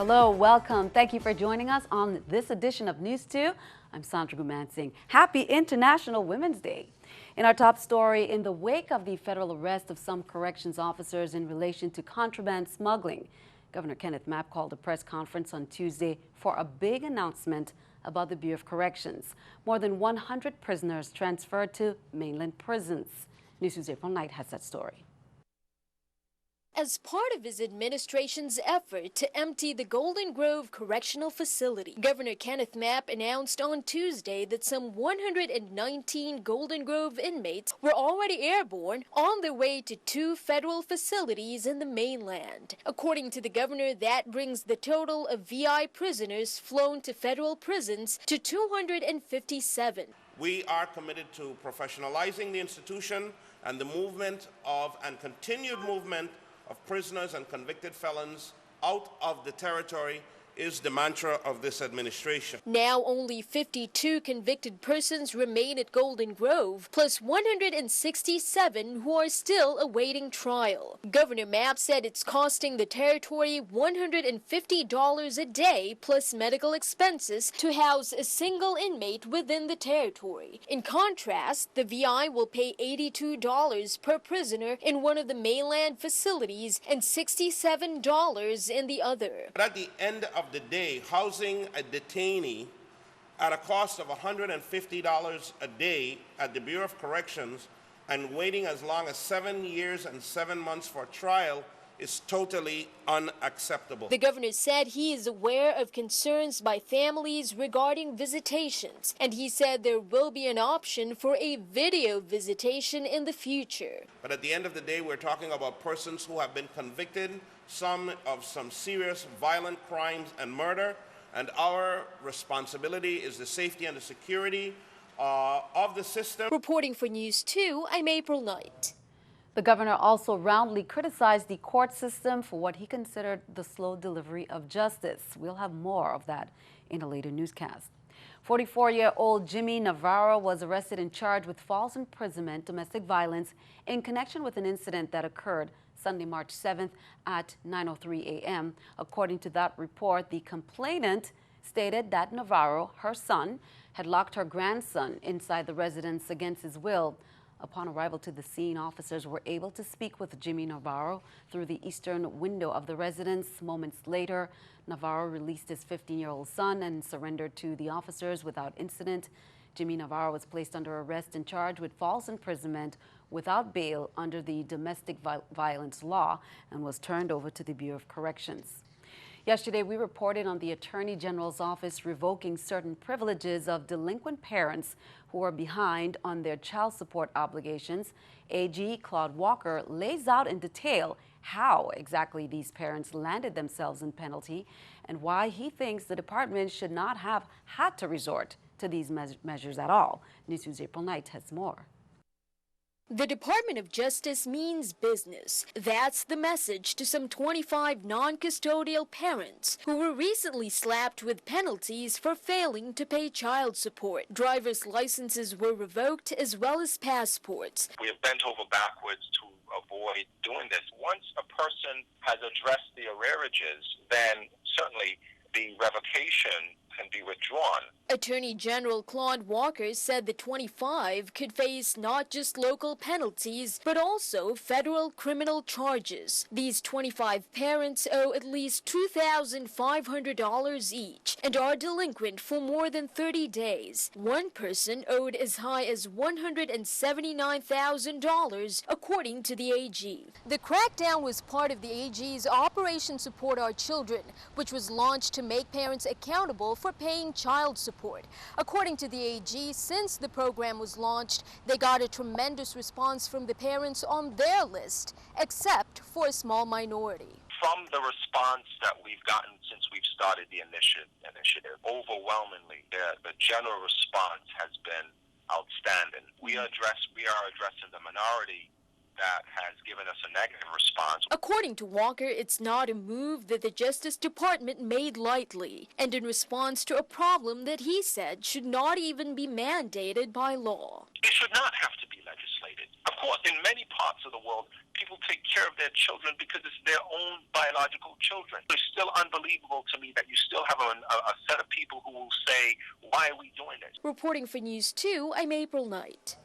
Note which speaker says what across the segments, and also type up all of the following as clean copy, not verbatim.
Speaker 1: Hello, welcome. Thank you for joining us on this edition of News 2. I'm Sandra Gumansing. Happy International Women's Day. In our top story, in the wake of the federal arrest of some corrections officers in relation to contraband smuggling, Governor Kenneth Mapp called a press conference on Tuesday for a big announcement about the Bureau of Corrections. More than 100 prisoners transferred to mainland prisons. News 2's April Knight has that story.
Speaker 2: As part of his administration's effort to empty the Golden Grove Correctional Facility, Governor Kenneth Mapp announced on Tuesday that some 119 Golden Grove inmates were already airborne on their way to 2 federal facilities in the mainland. According to the governor, that brings the total of VI prisoners flown to federal prisons to 257.
Speaker 3: We are committed to professionalizing the institution and the movement of and continued movement of prisoners and convicted felons out of the territory is the mantra of this administration.
Speaker 2: Now only 52 convicted persons remain at Golden Grove, plus 167 who are still awaiting trial. Governor Mapp said it's costing the territory $150 a day plus medical expenses to house a single inmate within the territory. In contrast, the VI will pay $82 per prisoner in one of the mainland facilities and $67 in the other.
Speaker 3: But at the end of the day, housing a detainee at a cost of $150 a day at the Bureau of Corrections and waiting as long as 7 years and 7 months for trial is totally unacceptable.
Speaker 2: The governor said he is aware of concerns by families regarding visitations, and he said there will be an option for a video visitation in the future.
Speaker 3: But at the end of the day, we're talking about persons who have been convicted, some of some serious violent crimes and murder, and our responsibility is the safety and the security of the system.
Speaker 2: Reporting for News 2, I'm April Knight.
Speaker 1: The governor also roundly criticized the court system for what he considered the slow delivery of justice. We'll have more of that in a later newscast. 44-year-old Jimmy Navarro was arrested and charged with false imprisonment, domestic violence, in connection with an incident that occurred Sunday, March 7th at 9:03 a.m. According to that report, the complainant stated that Navarro, her son, had locked her grandson inside the residence against his will. Upon arrival to the scene, officers were able to speak with Jimmy Navarro through the eastern window of the residence. Moments later, Navarro released his 15-year-old son and surrendered to the officers without incident. Jimmy Navarro was placed under arrest and charged with false imprisonment without bail under the domestic violence law and was turned over to the Bureau of Corrections. Yesterday, we reported on the Attorney General's office revoking certain privileges of delinquent parents who are behind on their child support obligations. AG Claude Walker lays out in detail how exactly these parents landed themselves in penalty and why he thinks the department should not have had to resort to these measures at all. News 2's April Knight has more.
Speaker 2: The Department of Justice means business. That's the message to some 25 non-custodial parents who were recently slapped with penalties for failing to pay child support. Driver's licenses were revoked as well as passports.
Speaker 4: We have bent over backwards to avoid doing this. Once a person has addressed the arrearages, then certainly the revocation can be withdrawn.
Speaker 2: Attorney General Claude Walker said the 25 could face not just local penalties, but also federal criminal charges. These 25 parents owe at least $2,500 each and are delinquent for more than 30 days. One person owed as high as $179,000, according to the AG. The crackdown was part of the AG's Operation Support Our Children, which was launched to make parents accountable for paying child support. According to the AG, since the program was launched, they got a tremendous response from the parents on their list, except for a small minority.
Speaker 4: From the response that we've gotten since we've started the initiative, overwhelmingly, the general response has been outstanding. We are addressing the minority that has given us a negative response.
Speaker 2: According to Walker, it's not a move that the Justice Department made lightly, and in response to a problem that he said should not even be mandated by law.
Speaker 4: It should not have to be legislated. Of course, in many parts of the world, people will take care of their children because it's their own biological children. It's still unbelievable to me that you still have a set of people who will say, why are we doing this?
Speaker 2: Reporting for News 2, I'm April Knight.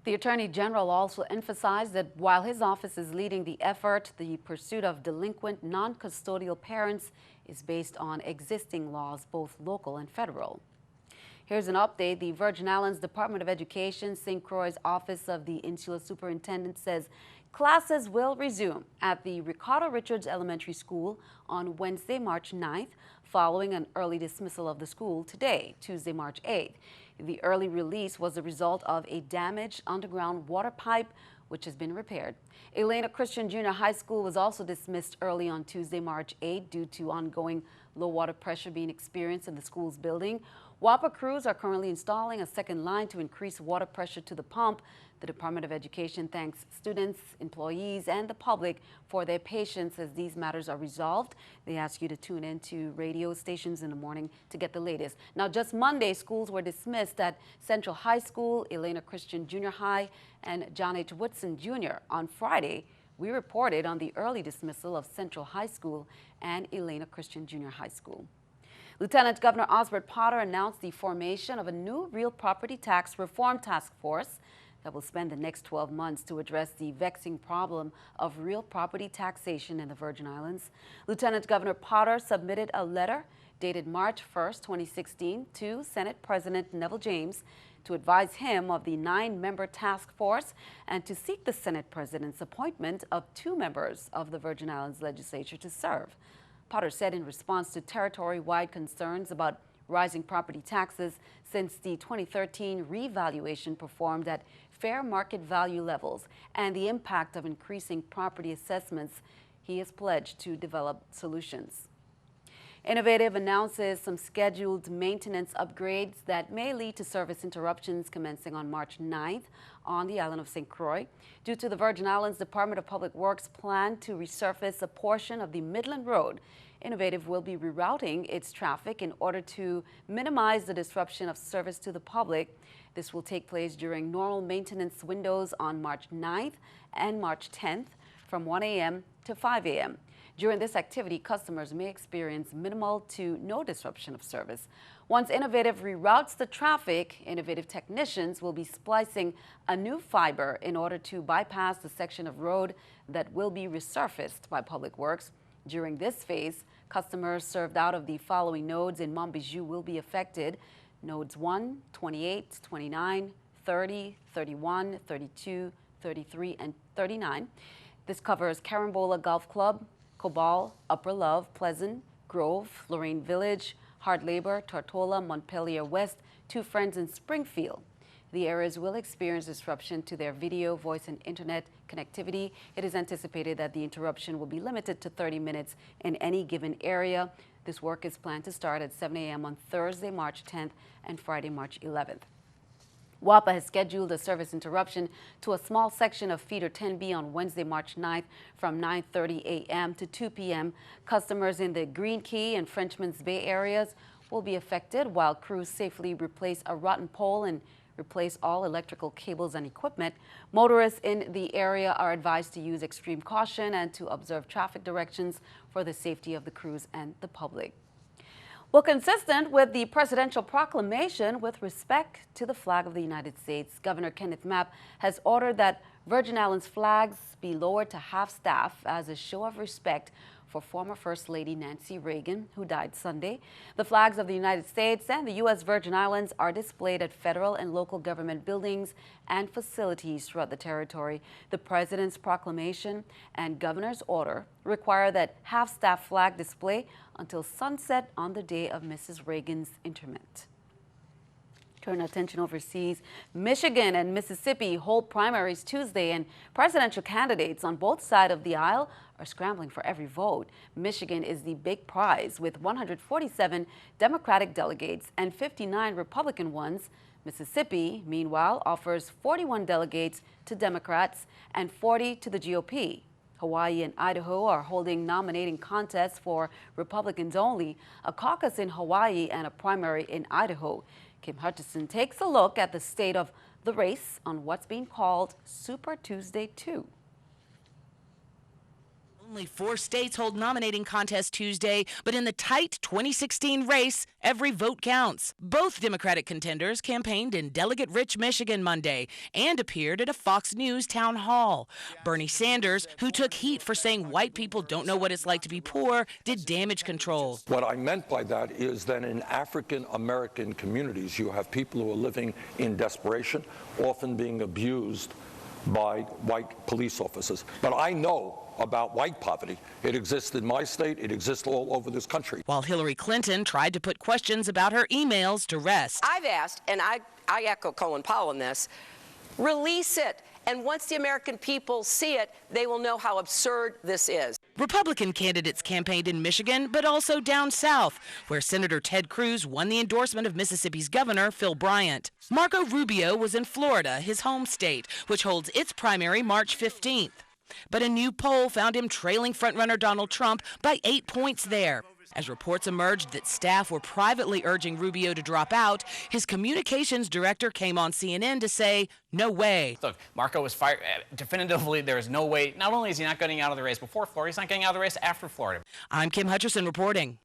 Speaker 1: The Attorney General also emphasized that while his office is leading the effort, the pursuit of delinquent non-custodial parents is based on existing laws, both local and federal. Here's an update. The Virgin Islands Department of Education, St. Croix's Office of the Insular Superintendent says classes will resume at the Ricardo Richards Elementary School on Wednesday, March 9th, following an early dismissal of the school today, Tuesday, March 8th. The early release was the result of a damaged underground water pipe, which has been repaired. Elena Christian Junior High School was also dismissed early on Tuesday, March 8th, due to ongoing low water pressure being experienced in the school's building. WAPA crews are currently installing a second line to increase water pressure to the pump. The Department of Education thanks students, employees, and the public for their patience as these matters are resolved. They ask you to tune in to radio stations in the morning to get the latest. Now, just Monday, schools were dismissed at Central High School, Elena Christian Junior High, and John H. Woodson Jr. On Friday, we reported on the early dismissal of Central High School and Elena Christian Junior High School. Lieutenant Governor Osbert Potter announced the formation of a new real property tax reform task force that will spend the next 12 months to address the vexing problem of real property taxation in the Virgin Islands. Lieutenant Governor Potter submitted a letter dated March 1st, 2016 to Senate President Neville James to advise him of the 9-member task force and to seek the Senate President's appointment of 2 members of the Virgin Islands legislature to serve. Potter said in response to territory-wide concerns about rising property taxes since the 2013 revaluation performed at fair market value levels and the impact of increasing property assessments, he has pledged to develop solutions. Innovative announces some scheduled maintenance upgrades that may lead to service interruptions commencing on March 9th on the island of St. Croix. Due to the Virgin Islands Department of Public Works plan to resurface a portion of the Midland Road, Innovative will be rerouting its traffic in order to minimize the disruption of service to the public. This will take place during normal maintenance windows on March 9th and March 10th from 1 a.m. to 5 a.m. During this activity, customers may experience minimal to no disruption of service. Once Innovative reroutes the traffic, Innovative technicians will be splicing a new fiber in order to bypass the section of road that will be resurfaced by Public Works. During this phase, customers served out of the following nodes in Montbijou will be affected: nodes 1, 28, 29, 30, 31, 32, 33, and 39. This covers Carambola Golf Club, Cobal, Upper Love, Pleasant, Grove, Lorraine Village, Hard Labor, Tortola, Montpelier West, Two Friends, and Springfield. The areas will experience disruption to their video, voice, and internet connectivity. It is anticipated that the interruption will be limited to 30 minutes in any given area. This work is planned to start at 7 a.m. on Thursday, March 10th and Friday, March 11th. WAPA has scheduled a service interruption to a small section of Feeder 10B on Wednesday, March 9th from 9:30 a.m. to 2 p.m. Customers in the Green Key and Frenchman's Bay areas will be affected while crews safely replace a rotten pole and replace all electrical cables and equipment. Motorists in the area are advised to use extreme caution and to observe traffic directions for the safety of the crews and the public. Well, consistent with the presidential proclamation with respect to the flag of the United States, Governor Kenneth Mapp has ordered that Virgin Islands flags be lowered to half-staff as a show of respect for former First Lady Nancy Reagan, who died Sunday. The flags of the United States and the U.S. Virgin Islands are displayed at federal and local government buildings and facilities throughout the territory. The President's proclamation and Governor's order require that half-staff flag display until sunset on the day of Mrs. Reagan's interment. Turn attention overseas. Michigan and Mississippi hold primaries Tuesday, and presidential candidates on both sides of the aisle are scrambling for every vote. Michigan is the big prize with 147 Democratic delegates and 59 Republican ones. Mississippi, meanwhile, offers 41 delegates to Democrats and 40 to the GOP. Hawaii and Idaho are holding nominating contests for Republicans only, a caucus in Hawaii and a primary in Idaho. Kim Hutchison takes a look at the state of the race on what's being called Super Tuesday 2.
Speaker 5: Only 4 states hold nominating contests Tuesday, but in the tight 2016 race, every vote counts. Both Democratic contenders campaigned in delegate-rich Michigan Monday and appeared at a Fox News town hall. Bernie Sanders, who took heat for saying white people don't know what it's like to be poor, did damage control.
Speaker 6: What I meant by that is that in African American communities, you have people who are living in desperation, often being abused by white police officers. But I know about white poverty. It exists in my state. It exists all over this country.
Speaker 5: While Hillary Clinton tried to put questions about her emails to rest.
Speaker 7: I've asked, and I echo Colin Powell on this, release it. And once the American people see it, they will know how absurd this is.
Speaker 5: Republican candidates campaigned in Michigan, but also down south, where Senator Ted Cruz won the endorsement of Mississippi's Governor Phil Bryant. Marco Rubio was in Florida, his home state, which holds its primary March 15th. But a new poll found him trailing frontrunner Donald Trump by 8 points there. As reports emerged that staff were privately urging Rubio to drop out, his communications director came on CNN to say, no way.
Speaker 8: Look, Marco was fired. Definitively, there is no way. Not only is he not getting out of the race before Florida, he's not getting out of the race after Florida.
Speaker 5: I'm Kim Hutcherson reporting.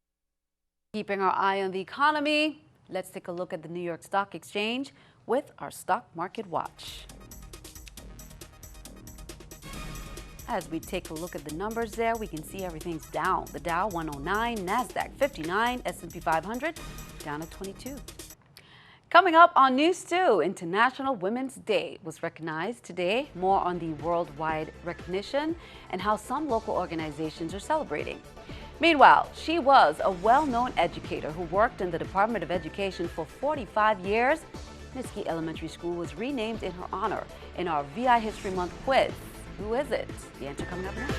Speaker 1: Keeping our eye on the economy, let's take a look at the New York Stock Exchange with our Stock Market Watch. As we take a look at the numbers there, we can see everything's down. The Dow 109, NASDAQ 59, S&P 500 down at 22. Coming up on News 2, International Women's Day was recognized today. More on the worldwide recognition and how some local organizations are celebrating. Meanwhile, she was a well-known educator who worked in the Department of Education for 45 years. Niski Elementary School was renamed in her honor in our VI History Month quiz. Who is it? The answer coming up next.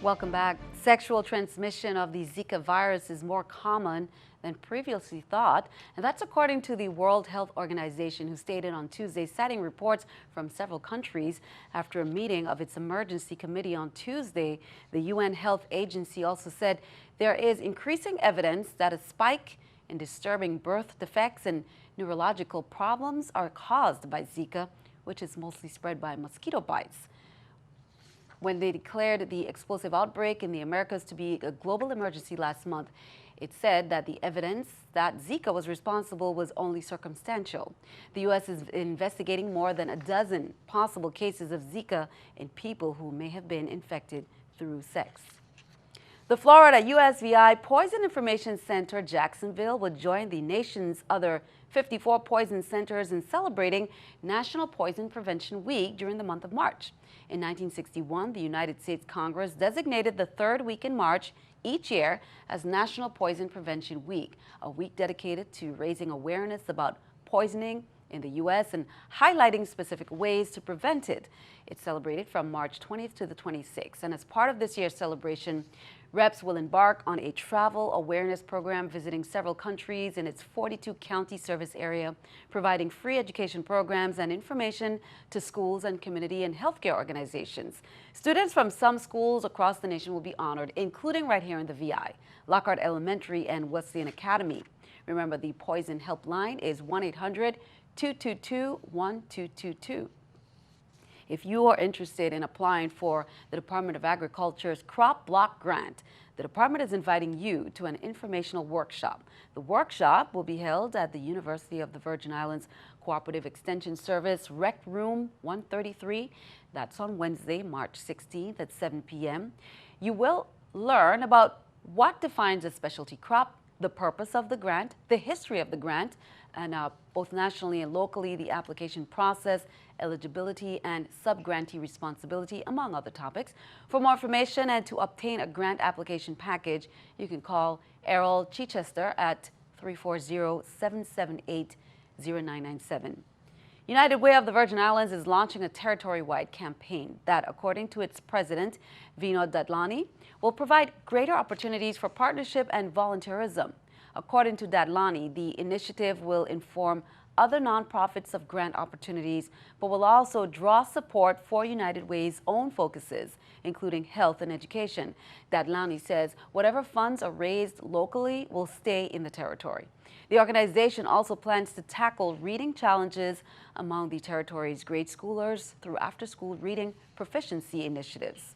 Speaker 1: Welcome back. Sexual transmission of the Zika virus is more common than previously thought, and that's according to the World Health Organization, who stated on Tuesday, citing reports from several countries. After a meeting of its emergency committee on Tuesday, the UN Health Agency also said there is increasing evidence that a spike in disturbing birth defects and neurological problems are caused by Zika, which is mostly spread by mosquito bites. When they declared the explosive outbreak in the Americas to be a global emergency last month, it said that the evidence that Zika was responsible was only circumstantial. The U.S. is investigating more than a dozen possible cases of Zika in people who may have been infected through sex. The Florida USVI Poison Information Center, Jacksonville, will join the nation's other 54 poison centers in celebrating National Poison Prevention Week during the month of March. In 1961, the United States Congress designated the third week in March each year as National Poison Prevention Week, a week dedicated to raising awareness about poisoning in the U.S. and highlighting specific ways to prevent it. It's celebrated from March 20th to the 26th. And as part of this year's celebration, reps will embark on a travel awareness program visiting several countries in its 42-county service area, providing free education programs and information to schools and community and healthcare organizations. Students from some schools across the nation will be honored, including right here in the VI, Lockhart Elementary and Wesleyan Academy. Remember, the poison helpline is 1-800-222-1222. If you are interested in applying for the Department of Agriculture's Crop Block Grant, the department is inviting you to an informational workshop. The workshop will be held at the University of the Virgin Islands Cooperative Extension Service, Rec Room 133. That's on Wednesday, March 16th at 7 p.m. You will learn about what defines a specialty crop, the purpose of the grant, the history of the grant, and both nationally and locally, the application process, eligibility, and sub-grantee responsibility, among other topics. For more information and to obtain a grant application package, you can call Errol Chichester at 340-778-0997. United Way of the Virgin Islands is launching a territory-wide campaign that, according to its president, Vinod Dadlani, will provide greater opportunities for partnership and volunteerism. According to Dadlani, the initiative will inform other nonprofits of grant opportunities, but will also draw support for United Way's own focuses, including health and education. Dadlani says whatever funds are raised locally will stay in the territory. The organization also plans to tackle reading challenges among the territory's grade schoolers through after-school reading proficiency initiatives.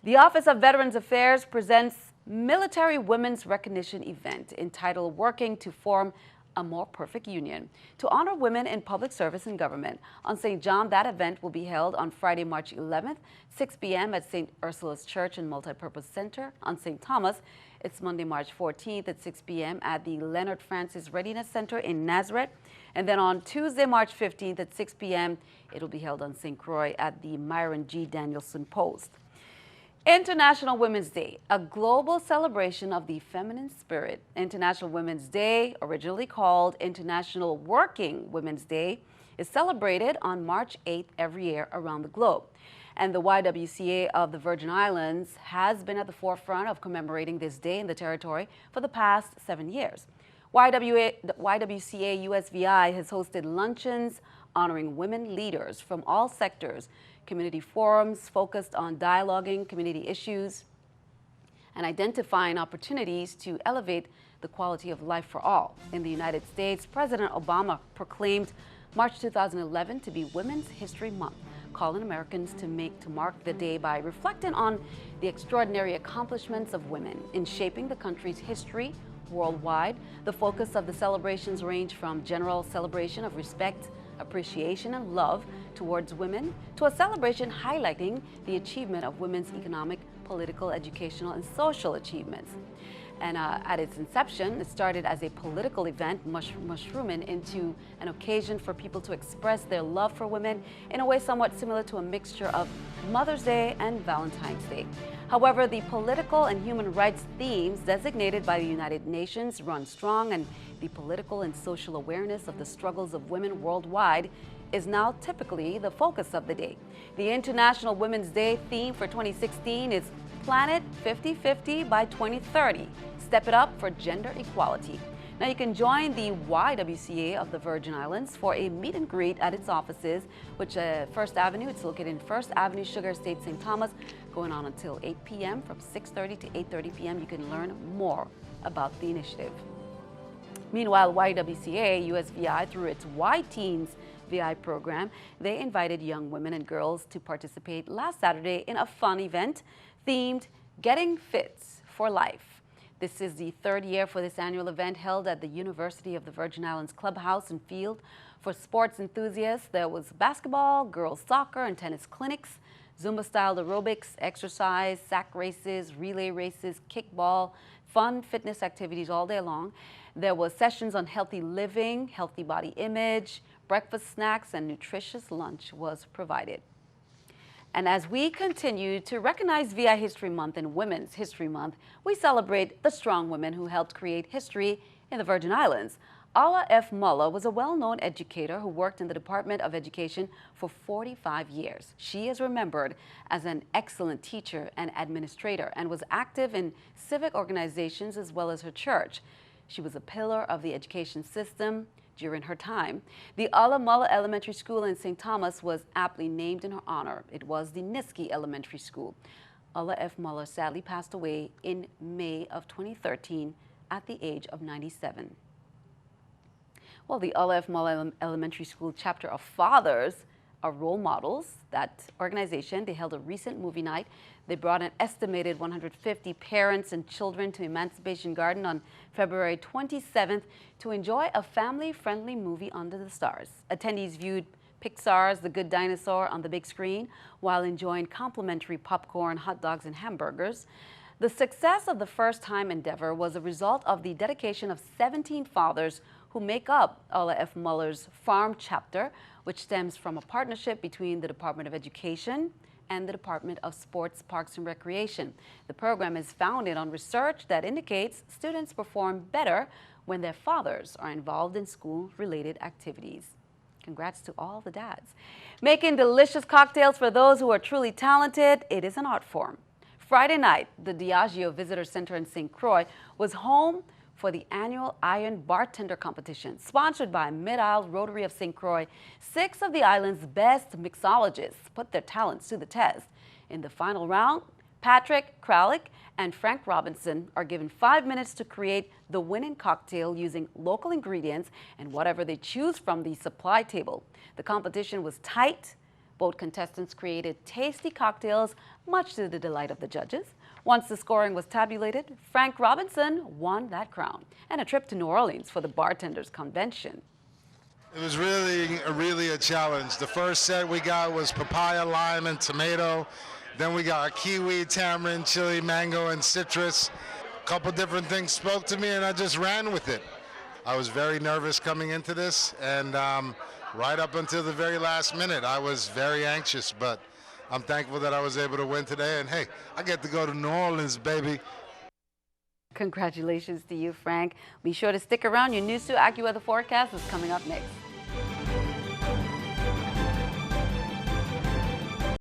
Speaker 1: The Office of Veterans Affairs presents Military Women's Recognition event entitled Working to Form a More Perfect Union to honor women in public service and government. On St. John, that event will be held on Friday, March 11th, 6 p.m. at St. Ursula's Church and Multipurpose Center. On St. Thomas, it's Monday, March 14th at 6 p.m. at the Leonard Francis Readiness Center in Nazareth. And then on Tuesday, March 15th at 6 p.m., it'll be held on St. Croix at the Myron G. Danielson Post. International Women's Day, a global celebration of the feminine spirit. International Women's Day, originally called International Working Women's Day, is celebrated on March 8th every year around the globe. And the YWCA of the Virgin Islands has been at the forefront of commemorating this day in the territory for the past 7 years. YWCA USVI has hosted luncheons honoring women leaders from all sectors, community forums focused on dialoguing community issues and identifying opportunities to elevate the quality of life for all. In the United States, President Obama proclaimed March 2011 to be Women's History Month, calling Americans to mark the day by reflecting on the extraordinary accomplishments of women in shaping the country's history worldwide. The focus of the celebrations range from general celebration of respect, appreciation, and love towards women to a celebration highlighting the achievement of women's economic, political, educational, and social achievements. And at its inception, it started as a political event, mushrooming into an occasion for people to express their love for women in a way somewhat similar to a mixture of Mother's Day and Valentine's Day. However, the political and human rights themes designated by the United Nations run strong, and the political and social awareness of the struggles of women worldwide is now typically the focus of the day. The International Women's Day theme for 2016 is Planet 50-50 by 2030. Step it up for gender equality. Now you can join the YWCA of the Virgin Islands for a meet and greet at its offices, which First Avenue. It's located in First Avenue, Sugar Estate, St. Thomas, going on until 8 p.m. From 6:30 to 8:30 p.m. You can learn more about the initiative. Meanwhile, YWCA USVI, through its Y-Teens VI program, they invited young women and girls to participate last Saturday in a fun event themed Getting Fit for Life. This is the third year for this annual event held at the University of the Virgin Islands Clubhouse and Field. For sports enthusiasts, there was basketball, girls soccer, and tennis clinics, Zumba-style aerobics, exercise, sack races, relay races, kickball, fun fitness activities all day long. There was sessions on healthy living, healthy body image, breakfast snacks, and nutritious lunch was provided. And as we continue to recognize VI History Month and Women's History Month, we celebrate the strong women who helped create history in the Virgin Islands. Ala F. Mullah was a well-known educator who worked in the Department of Education for 45 years. She is remembered as an excellent teacher and administrator and was active in civic organizations as well as her church. She was a pillar of the education system during her time. The Ala Mullah Elementary School in St. Thomas was aptly named in her honor. It was the Niski Elementary School. Ala F. Mullah sadly passed away in May of 2013 at the age of 97. Well, the Ala F. Mullah Elementary School chapter of Fathers are role models. That organization, they held a recent movie night. They brought an estimated 150 parents and children to Emancipation Garden on February 27th to enjoy a family-friendly movie under the stars. Attendees viewed Pixar's The Good Dinosaur on the big screen while enjoying complimentary popcorn, hot dogs, and hamburgers. The success of the first-time endeavor was a result of the dedication of 17 fathers who make up Ala F. Mullah's Farm chapter, which stems from a partnership between the Department of Education and the Department of Sports, Parks, and Recreation. The program is founded on research that indicates students perform better when their fathers are involved in school-related activities. Congrats to all the dads. Making delicious cocktails for those who are truly talented, it is an art form. Friday night, the Diageo Visitor Center in St. Croix was home for the annual Iron Bartender Competition, sponsored by Mid-Isle Rotary of St. Croix. 6 of the island's best mixologists put their talents to the test. In the final round, Patrick Kralik and Frank Robinson are given 5 minutes to create the winning cocktail using local ingredients and whatever they choose from the supply table. The competition was tight. Both contestants created tasty cocktails, much to the delight of the judges. Once the scoring was tabulated, Frank Robinson won that crown and a trip to New Orleans for the Bartenders Convention.
Speaker 9: It was really a challenge. The first set we got was papaya, lime, and tomato. Then we got kiwi, tamarind, chili, mango, and citrus. A couple different things spoke to me, and I just ran with it. I was very nervous coming into this, and right up until the very last minute, I was very anxious, but I'm thankful that I was able to win today, and hey, I get to go to New Orleans, baby.
Speaker 1: Congratulations to you, Frank. Be sure to stick around. Your News 2 AccuWeather forecast is coming up next.